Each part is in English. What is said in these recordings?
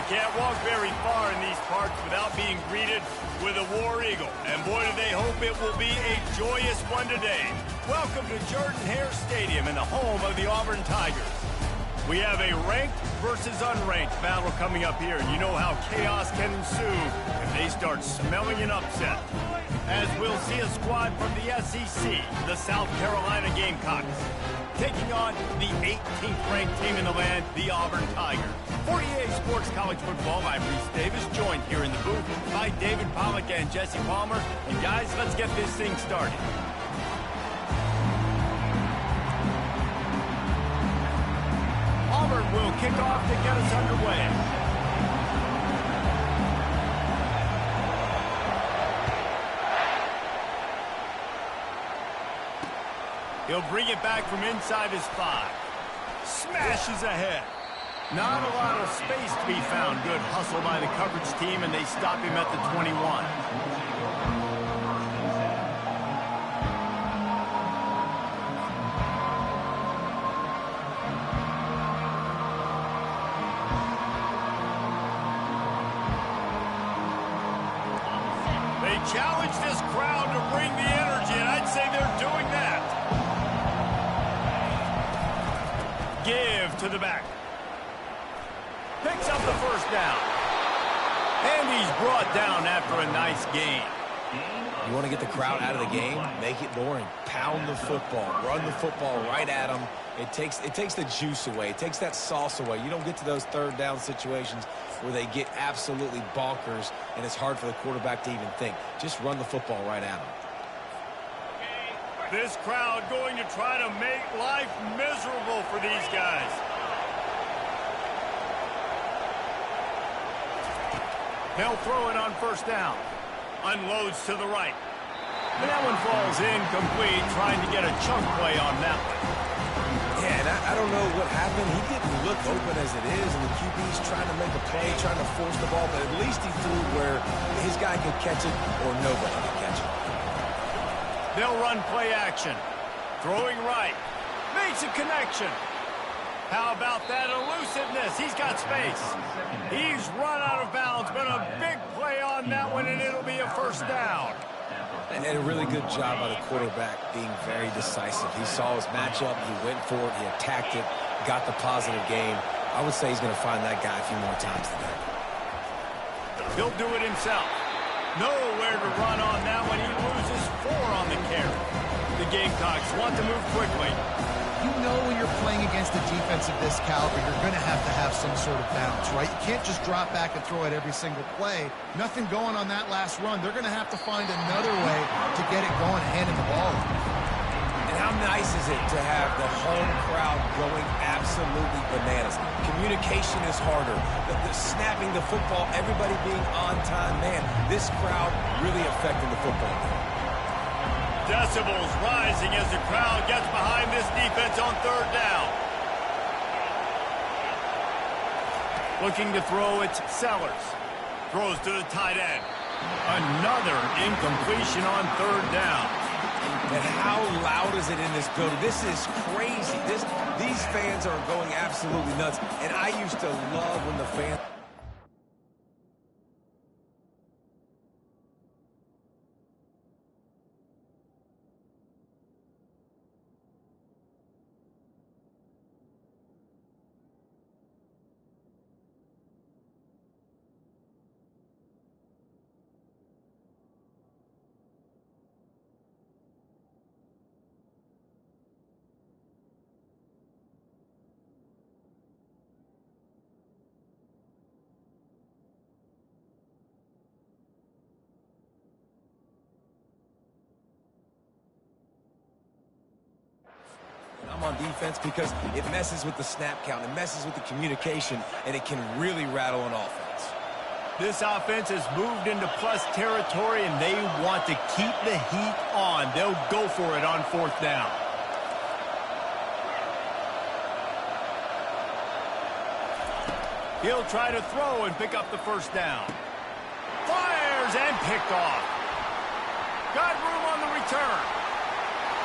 can't walk very far in these parts without being greeted with a War Eagle. And boy, do they hope it will be a joyous one today. Welcome to Jordan-Hare Stadium and the home of the Auburn Tigers. We have a ranked versus unranked battle coming up here. And you know how chaos can ensue if they start smelling an upset. As we'll see a squad from the SEC, the South Carolina Gamecocks, taking on the 18th ranked team in the land, the Auburn Tigers. 48 Sports College Football, I'm Reese Davis, joined here in the booth by David Pollack and Jesse Palmer. And guys, let's get this thing started. Auburn will kick off to get us underway. He'll bring it back from inside his 5. Smashes ahead. Not a lot of space to be found. Good hustle by the coverage team, and they stop him at the 21. They challenge this crowd to bring the energy, and I'd say they're doing that. Give to the back. Picks up the first down. And he's brought down after a nice gain. You want to get the crowd out of the game? Make it boring. Pound the football. Run the football right at them. It takes the juice away. It takes that sauce away. You don't get to those third down situations where they get absolutely bonkers and it's hard for the quarterback to even think. Just run the football right at them. This crowd going to try to make life miserable for these guys. They'll throw it on first down. Unloads to the right. And that one falls incomplete, trying to get a chunk play on that one. Yeah, and I don't know what happened. He didn't look open as it is, and the QB's trying to make a play, trying to force the ball, but at least he threw where his guy could catch it or nobody could catch it. They'll run play action. Throwing right. Makes a connection. How about that elusiveness? He's got space. He's run out of bounds, but a big play on that one, and it'll be a first down. And a really good job by the quarterback being very decisive. He saw his matchup. He went for it. He attacked it. Got the positive game. I would say he's going to find that guy a few more times today. He'll do it himself. Nowhere to run on that one. He loses 4 on the carry. The Gamecocks want to move quickly. You know when you're playing against a defense of this caliber, you're going to have some sort of balance, right? You can't just drop back and throw it every single play. Nothing going on that last run. They're going to have to find another way to get it going and handing the ball. And how nice is it to have the home crowd going absolutely bananas? Communication is harder. The snapping the football, everybody being on time. Man, this crowd really affecting the football game. Decibels rising as the crowd gets behind this defense on third down. Looking to throw, it's Sellers. Throws to the tight end. Another incompletion on third down. And how loud is it in this building? This is crazy. These fans are going absolutely nuts. And I used to love when the fans... I'm on defense because it messes with the snap count, it messes with the communication, and it can really rattle an offense. This offense has moved into plus territory, and they want to keep the heat on. They'll go for it on fourth down. He'll try to throw and pick up the first down. Fires and picked off. Got room on the return.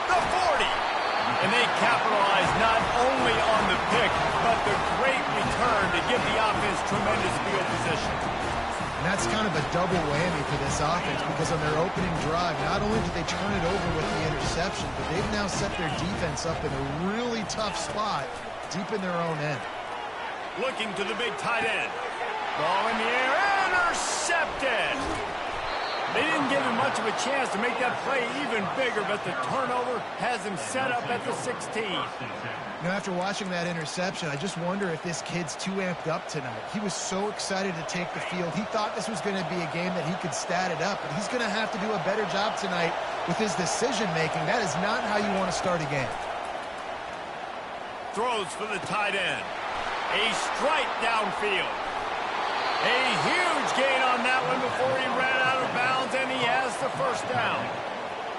The 40. And they capitalize not only on the pick, but the great return return to give the offense tremendous field position. And that's kind of a double whammy for this offense because on their opening drive, not only did they turn it over with the interception, but they've now set their defense up in a really tough spot deep in their own end. Looking to the big tight end. Ball in the air, intercepted. They didn't give him much of a chance to make that play even bigger, but the turnover has him set up at the 16. Now, after watching that interception, I just wonder if this kid's too amped up tonight. He was so excited to take the field. He thought this was going to be a game that he could stat it up, but he's going to have to do a better job tonight with his decision-making. That is not how you want to start a game. Throws for the tight end. A strike downfield. A huge gain on that one before he ran out of bounds, and he has the first down.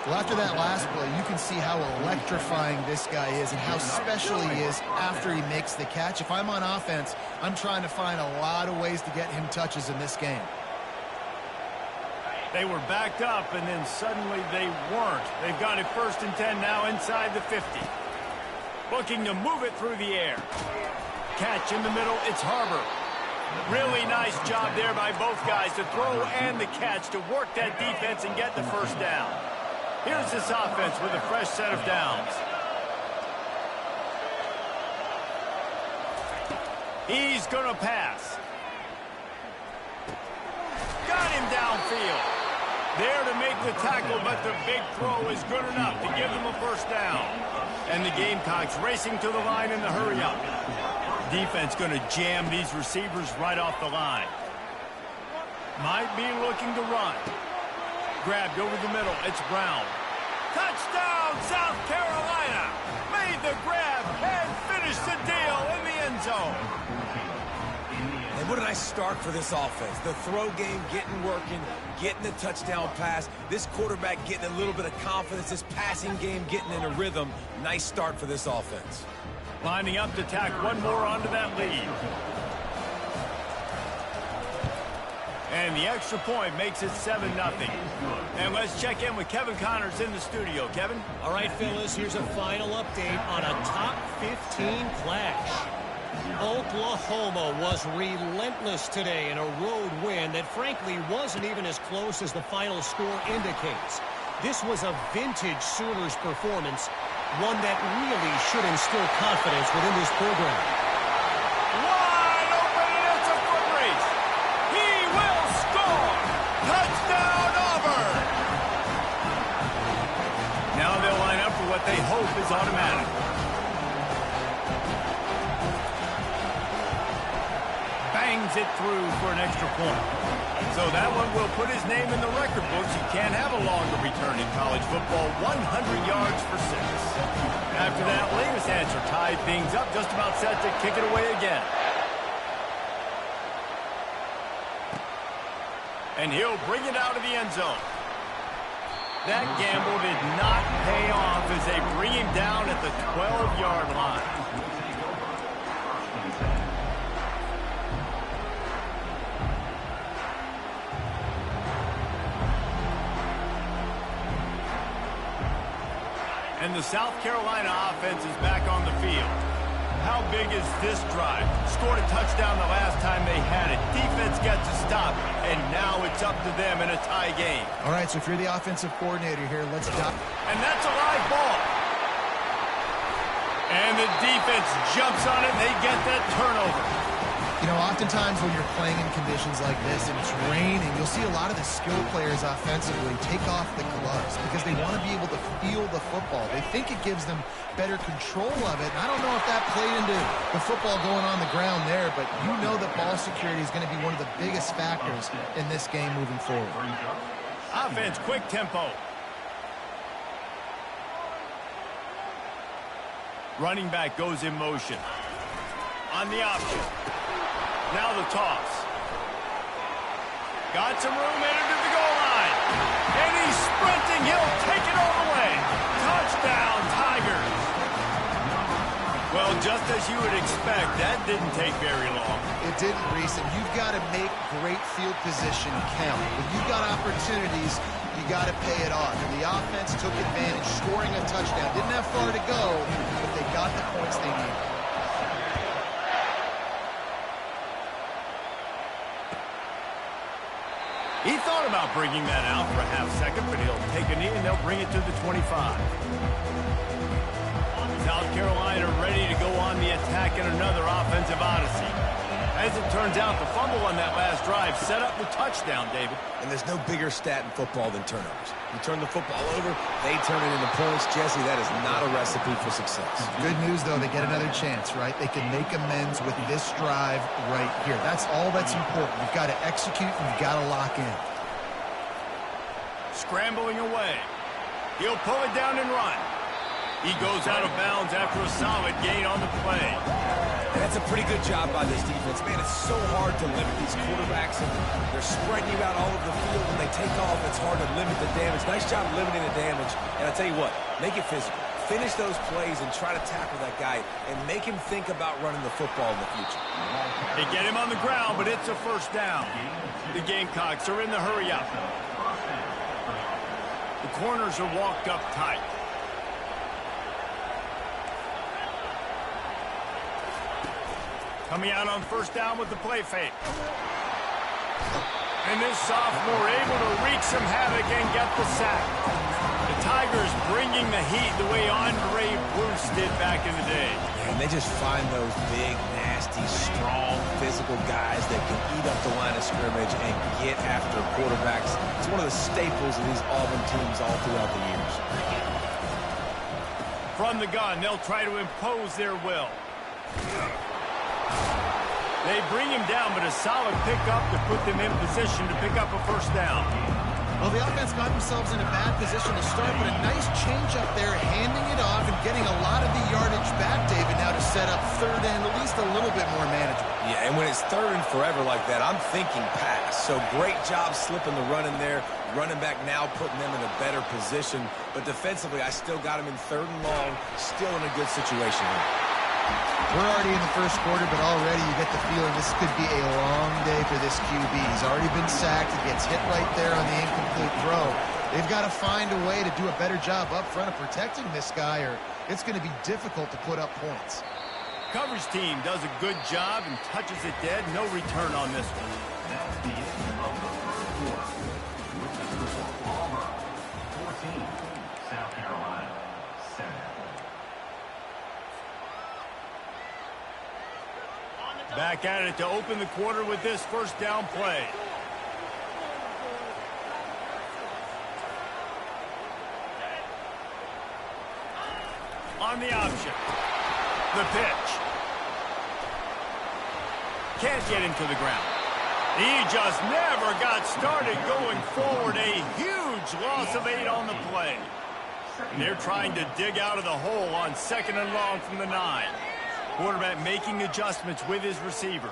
Well, after that last play, you can see how electrifying this guy is and how special he is after he makes the catch. If I'm on offense, I'm trying to find a lot of ways to get him touches in this game. They were backed up, and then suddenly they weren't. They've got it 1st and 10 now inside the 50. Looking to move it through the air. Catch in the middle, it's Harbor. Really nice job there by both guys to throw and the catch to work that defense and get the first down. Here's this offense with a fresh set of downs. He's going to pass. Got him downfield. There to make the tackle, but the big throw is good enough to give them a first down. And the Gamecocks racing to the line in the hurry-up. Defense going to jam these receivers right off the line. Might be looking to run. Grabbed over the middle. It's Brown. Touchdown, South Carolina. Made the grab and finished the deal in the end zone. And what a nice start for this offense. The throw game getting working, getting the touchdown pass. This quarterback getting a little bit of confidence. This passing game getting in a rhythm. Nice start for this offense. Lining up to tack one more onto that lead. And the extra point makes it 7-0. And let's check in with Kevin Connors in the studio. Kevin? All right, fellas, here's a final update on a top 15 clash. Oklahoma was relentless today in a road win that frankly wasn't even as close as the final score indicates. This was a vintage Sooners performance, one that really should instill confidence within this program. Wide open, and it's a foot race. He will score. Touchdown, Auburn. Now they'll line up for what they hope is automatic. Bangs it through for an extra point. So that one will put his name in the record books. You can't have a longer return in college football. 100 yards for 6. After that latest answer tied things up, just about set to kick it away again. And he'll bring it out of the end zone. That gamble did not pay off as they bring him down at the 12-yard line. And the South Carolina offense is back on the field. How big is this drive? Scored a touchdown the last time they had it. Defense gets a stop, and now it's up to them in a tie game. All right, so if you're the offensive coordinator here, let's dive. And that's a live ball. And the defense jumps on it. They get that turnover. You know, oftentimes when you're playing in conditions like this and it's raining, you'll see a lot of the skill players offensively take off the gloves because they want to be able to feel the football. They think it gives them better control of it. And I don't know if that played into the football going on the ground there, but you know that ball security is going to be one of the biggest factors in this game moving forward. Offense, quick tempo. Running back goes in motion. On the option. Now the toss. Got some room, entered to the goal line. And he's sprinting. He'll take it all the way. Touchdown, Tigers. Well, just as you would expect, that didn't take very long. It didn't, Reese, and you've got to make great field position count. When you've got opportunities, you got to pay it off. And the offense took advantage, scoring a touchdown. Didn't have far to go, but they got the points they needed. about bringing that out for a half second, but he'll take a knee and they'll bring it to the 25. South Carolina ready to go on the attack in another offensive odyssey. As it turns out, the fumble on that last drive set up the touchdown, David. And there's no bigger stat in football than turnovers. You turn the football over, they turn it into points. Jesse, that is not a recipe for success. Good news, though, they get another chance, right? They can make amends with this drive right here. That's all that's important. You've got to execute and you've got to lock in. Scrambling away. He'll pull it down and run. He goes out of bounds after a solid gain on the play. And that's a pretty good job by this defense. Man, it's so hard to limit these quarterbacks, and they're spreading you out all over the field. When they take off, it's hard to limit the damage. Nice job limiting the damage. And I tell you what, make it physical. Finish those plays and try to tackle that guy and make him think about running the football in the future. They get him on the ground, but it's a first down. The Gamecocks are in the hurry up. The corners are walked up tight. Coming out on first down with the play fake. And this sophomore able to wreak some havoc and get the sack. The Tigers bringing the heat the way Andre Bruce did back in the day. And they just find those big, nasty, strong, physical guys that can eat up the line of scrimmage and get after quarterbacks. It's one of the staples of these Auburn teams all throughout the years. From the gun, they'll try to impose their will. They bring him down, but a solid pickup to put them in position to pick up a first down. Well, the offense got themselves in a bad position to start, but a nice change up there, handing it off and getting a lot of the yardage back, David, now to set up third and at least a little bit more manageable. Yeah, and when it's third and forever like that, I'm thinking pass. So great job slipping the run in there. Running back now putting them in a better position. But defensively, I still got him in third and long, still in a good situation here. We're already in the first quarter, but already you get the feeling this could be a long day for this QB. He's already been sacked. He gets hit right there on the incomplete throw. They've got to find a way to do a better job up front of protecting this guy, or it's going to be difficult to put up points. Coverage team does a good job and touches it dead. No return on this one. That's the end of the first quarter. Auburn 14, South Carolina 7. Back at it to open the quarter with this first down play. On the option. The pitch. Can't get him to the ground. He just never got started going forward. A huge loss of 8 on the play. They're trying to dig out of the hole on second and long from the 9. Quarterback making adjustments with his receivers.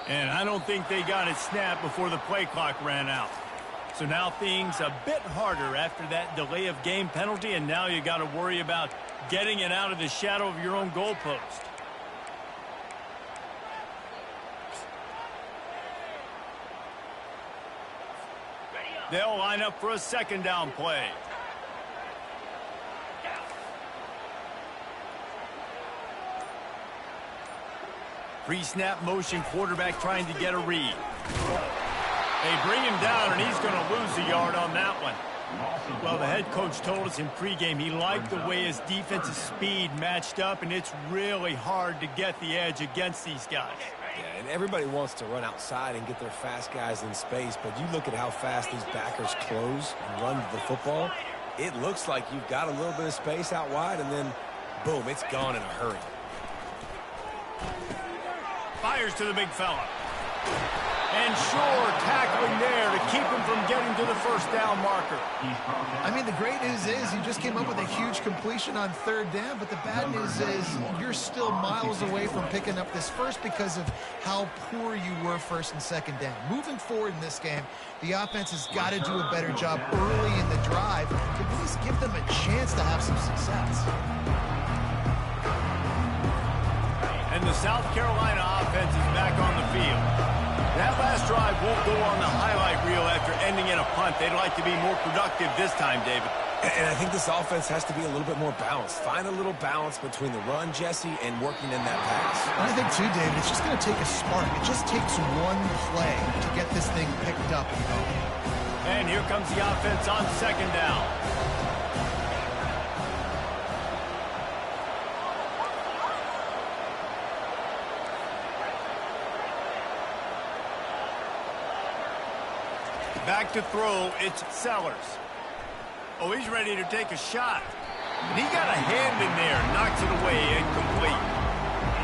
And I don't think they got it snapped before the play clock ran out. So now things a bit harder after that delay of game penalty, and now you got to worry about getting it out of the shadow of your own goalpost. They'll line up for a second down play. Pre-snap motion, quarterback trying to get a read. They bring him down, and he's going to lose a yard on that one. Well, the head coach told us in pregame he liked the way his defensive speed matched up, and it's really hard to get the edge against these guys. Yeah, and everybody wants to run outside and get their fast guys in space, but you look at how fast these backers close and run the football, it looks like you've got a little bit of space out wide, and then, boom, it's gone in a hurry. Fires to the big fella. And sure, tackling there to keep him from getting to the first down marker. I mean, the great news is you just came up with a huge completion on third down, but the bad news is you're still miles away from picking up this first because of how poor you were first and second down. Moving forward in this game, the offense has got to do a better job early in the drive to at least give them a chance to have some success. And the South Carolina offense is back on the field. That last drive won't go on the highlight reel after ending in a punt. They'd like to be more productive this time, David. And I think this offense has to be a little bit more balanced. Find a little balance between the run, Jesse, and working in that pass. And I think, too, David, it's just going to take a spark. It just takes one play to get this thing picked up and going. And here comes the offense on second down. Back to throw, it's Sellers. Oh, he's ready to take a shot. And he got a hand in there, knocks it away, incomplete.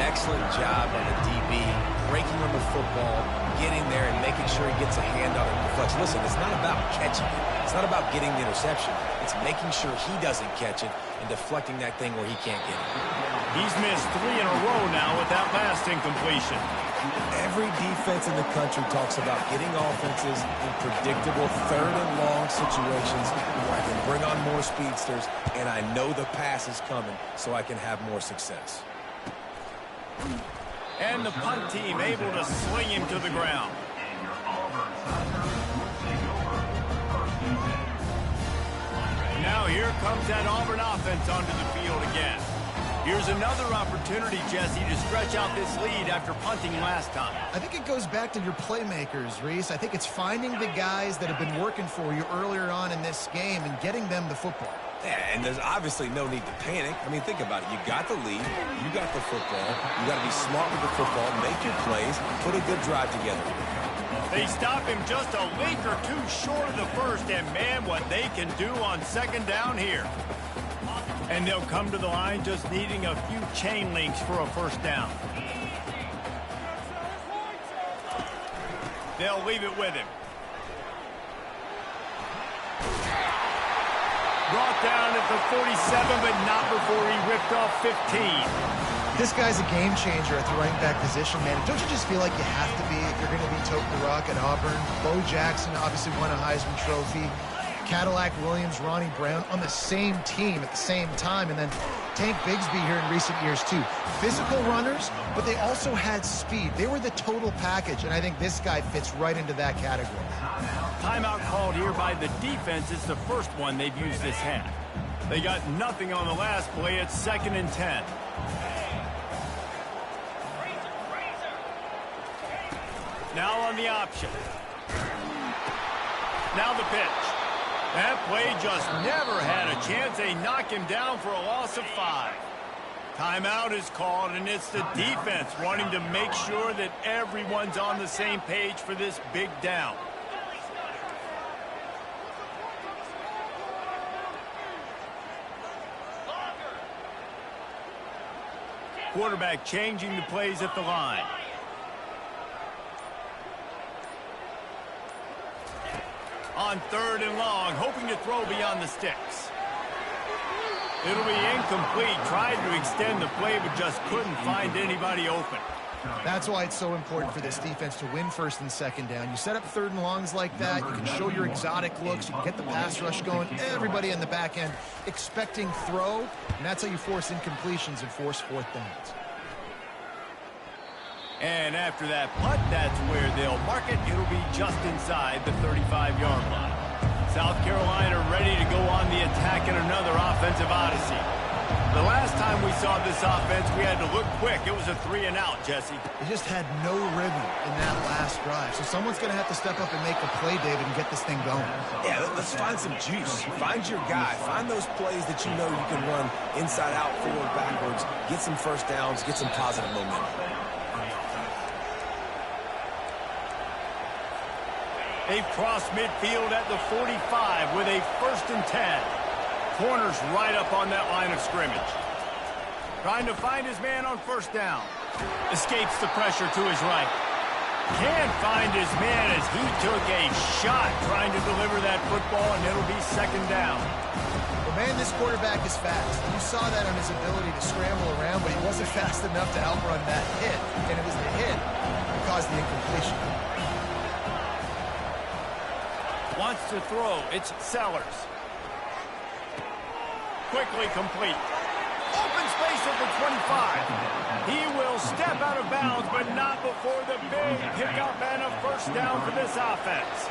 Excellent job on the DB, breaking on the football, getting there and making sure he gets a hand on it and deflects. Listen, it's not about catching it. It's not about getting the interception. It's making sure he doesn't catch it and deflecting that thing where he can't get it. He's missed 3 in a row now with that last incompletion. Every defense in the country talks about getting offenses in predictable third and long situations where I can bring on more speedsters and I know the pass is coming so I can have more success. And the punt team able to sling him to the ground. Now here comes that Auburn offense onto the field again. Here's another opportunity, Jesse, to stretch out this lead after punting last time. I think it goes back to your playmakers, Reese. I think it's finding the guys that have been working for you earlier on in this game and getting them the football. Yeah, and there's obviously no need to panic. I mean, think about it. You got the lead. You got the football. You got to be smart with the football, make your plays, put a good drive together. They stop him just a link or two short of the first, and man, what they can do on second down here. And they'll come to the line just needing a few chain links for a first down. They'll leave it with him. Brought down at the 47, but not before he ripped off 15. This guy's a game changer at the running back position, man. Don't you just feel like you have to be if you're going to be toting the rock at Auburn? Bo Jackson obviously won a Heisman Trophy. Cadillac Williams, Ronnie Brown on the same team at the same time. And then Tank Bigsby here in recent years, too. Physical runners, but they also had speed. They were the total package, and I think this guy fits right into that category. Timeout called here by the defense. It's the first one they've used this half. They got nothing on the last play. It's 2nd and 10. Now on the option. Now the pitch. That play just never had a chance. They knock him down for a loss of 5. Timeout is called, and it's the defense wanting to make sure that everyone's on the same page for this big down. Quarterback changing the plays at the line. On 3rd and long, hoping to throw beyond the sticks. It'll be incomplete. Tried to extend the play, but just couldn't find anybody open. That's why it's so important for this defense to win 1st and 2nd down. You set up 3rd and longs like that. You can show your exotic looks. You can get the pass rush going. Everybody in the back end expecting throw, and that's how you force incompletions and force 4th downs. And after that punt, that's where they'll mark it. It'll be just inside the 35-yard line. South Carolina ready to go on the attack in another offensive odyssey. The last time we saw this offense, we had to look quick. It was a 3-and-out, Jesse. They just had no rhythm in that last drive. So someone's going to have to step up and make a play, David, and get this thing going. Yeah, let's find some juice. Find your guy. Find those plays that you know you can run inside out, forward, backwards. Get some first downs. Get some positive momentum. They've crossed midfield at the 45 with a 1st and 10. Corners right up on that line of scrimmage. Trying to find his man on 1st down. Escapes the pressure to his right. Can't find his man as he took a shot trying to deliver that football, and it'll be 2nd down. Well, man, this quarterback is fast. You saw that on his ability to scramble around, but he wasn't fast enough to outrun that hit. And it was the hit that caused the incompletion. Wants to throw. It's Sellers. Quickly complete. Open space at the 25. He will step out of bounds, but not before the big pickup and a 1st down for this offense.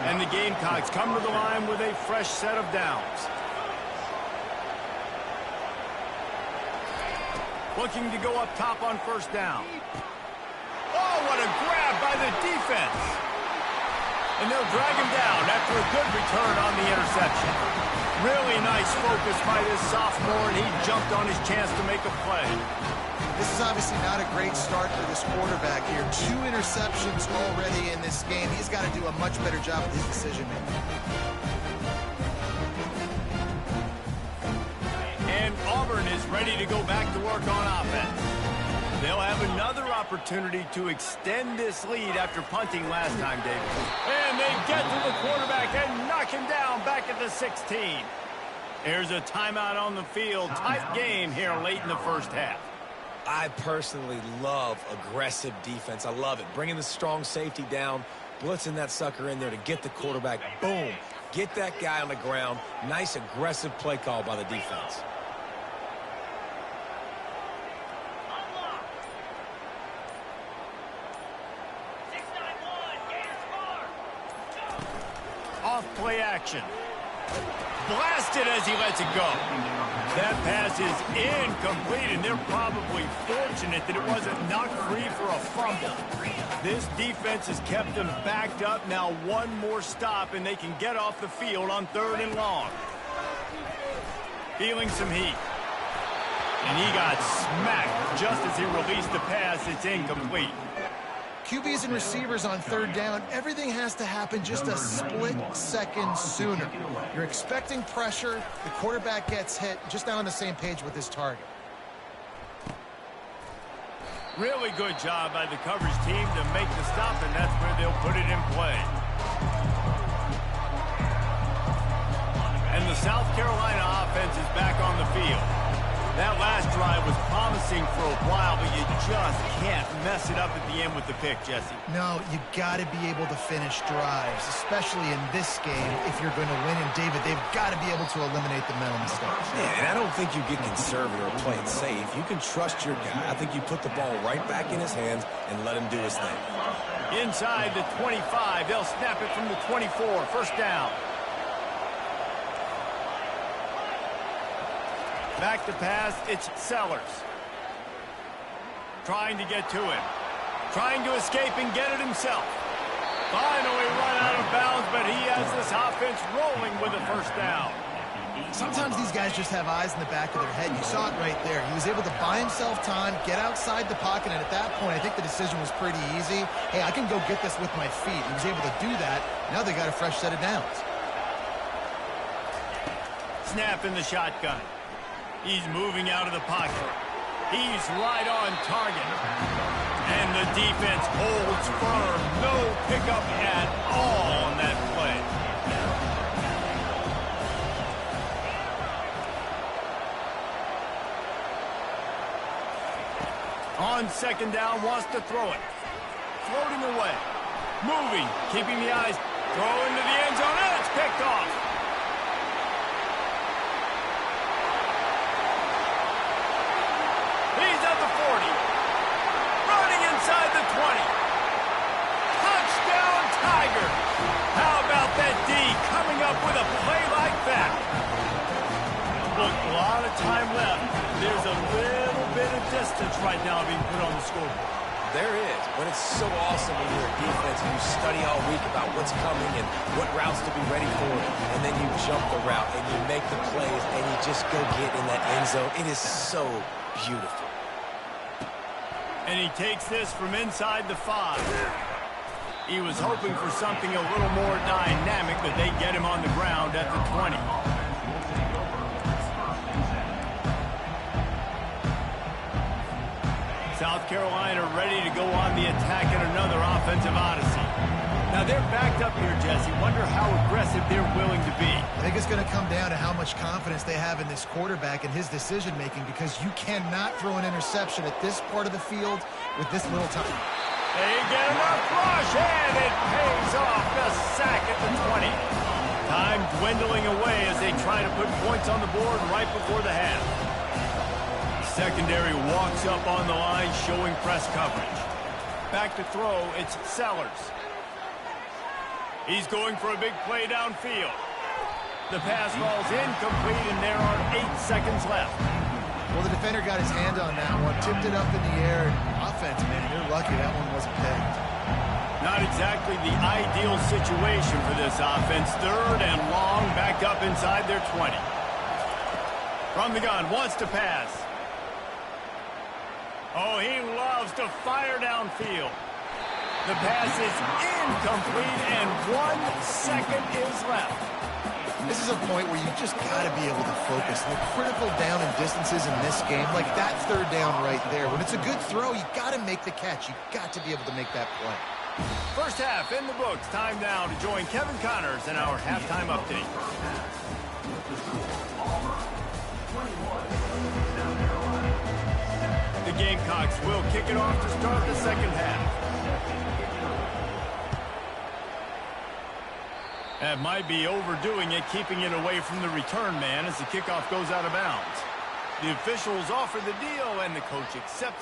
And the Gamecocks come to the line with a fresh set of downs. Looking to go up top on first down. Oh, what a grab by the defense. And they'll drag him down after a good return on the interception. Really nice focus by this sophomore, and he jumped on his chance to make a play. This is obviously not a great start for this quarterback here. 2 interceptions already in this game. He's got to do a much better job with his decision-making. And Auburn is ready to go back to work on offense. They'll have another opportunity to extend this lead after punting last time, David. And they get to the quarterback and knock him down back at the 16. There's a timeout on the field. Tight game here late in the first half. I personally love aggressive defense. I love it. Bringing the strong safety down, blitzing that sucker in there to get the quarterback. Boom. Get that guy on the ground. Nice aggressive play call by the defense. Off play action. Blasted as he lets it go. That pass is incomplete, and they're probably fortunate that it wasn't knocked free for a fumble. This defense has kept them backed up. Now one more stop, and they can get off the field on 3rd and long. Feeling some heat. And he got smacked just as he released the pass. It's incomplete. QBs and receivers on 3rd down, everything has to happen just a split second sooner. You're expecting pressure, the quarterback gets hit, just not on the same page with his target. Really good job by the coverage team to make the stop, and that's where they'll put it in play. And the South Carolina offense is back on the field. That last drive was promising for a while, but you just can't mess it up at the end with the pick, Jesse. No, you got to be able to finish drives, especially in this game if you're going to win. And, David, they've got to be able to eliminate the mental mistakes. Yeah, and I don't think you get conservative or play it safe. You can trust your guy. I think you put the ball right back in his hands and let him do his thing. Inside the 25, they'll snap it from the 24, first down. Back to pass, it's Sellers. Trying to get to him. Trying to escape and get it himself. Finally run out of bounds, but he has this offense rolling with a first down. Sometimes these guys just have eyes in the back of their head. You saw it right there. He was able to buy himself time, get outside the pocket, and at that point, I think the decision was pretty easy. Hey, I can go get this with my feet. He was able to do that. Now they got a fresh set of downs. Snap in the shotgun. He's moving out of the pocket. He's right on target. And the defense holds firm. No pickup at all on that play. On 2nd down, wants to throw it. Floating away. Moving, keeping the eyes. Throw into the end zone, and it's picked off. Inside the 20. Touchdown, Tiger. How about that D coming up with a play like that? Look, a lot of time left. There's a little bit of distance right now being put on the scoreboard. There is, but it's so awesome when you're a defense and you study all week about what's coming and what routes to be ready for, and then you jump the route and you make the plays and you just go get in that end zone. It is so beautiful. And he takes this from inside the 5. He was hoping for something a little more dynamic, but they get him on the ground at the 20. South Carolina ready to go on the attack in another offensive odyssey. Now they're backed up here, Jesse. Wonder how aggressive they're willing to be. I think it's going to come down to how much confidence they have in this quarterback and his decision-making, because you cannot throw an interception at this part of the field with this little time. They get him a rush, and it pays off. The sack at the 20. Time dwindling away as they try to put points on the board right before the half. Secondary walks up on the line, showing press coverage. Back to throw, it's Sellers. He's going for a big play downfield. The pass falls incomplete, and there are 8 seconds left. Well, the defender got his hand on that one, tipped it up in the air. Offense, man, they're lucky that one wasn't pegged. Not exactly the ideal situation for this offense. 3rd and long, back up inside their 20. From the gun, wants to pass. Oh, he loves to fire downfield. The pass is incomplete, and 1 second is left. This is a point where you just got to be able to focus. The critical down and distances in this game, like that 3rd down right there. When it's a good throw, you got to make the catch. You got to be able to make that play. First half in the books. Time now to join Kevin Connors in our halftime update. The Gamecocks will kick it off to start the second half. That might be overdoing it, keeping it away from the return man as the kickoff goes out of bounds. The officials offer the deal, and the coach accepts.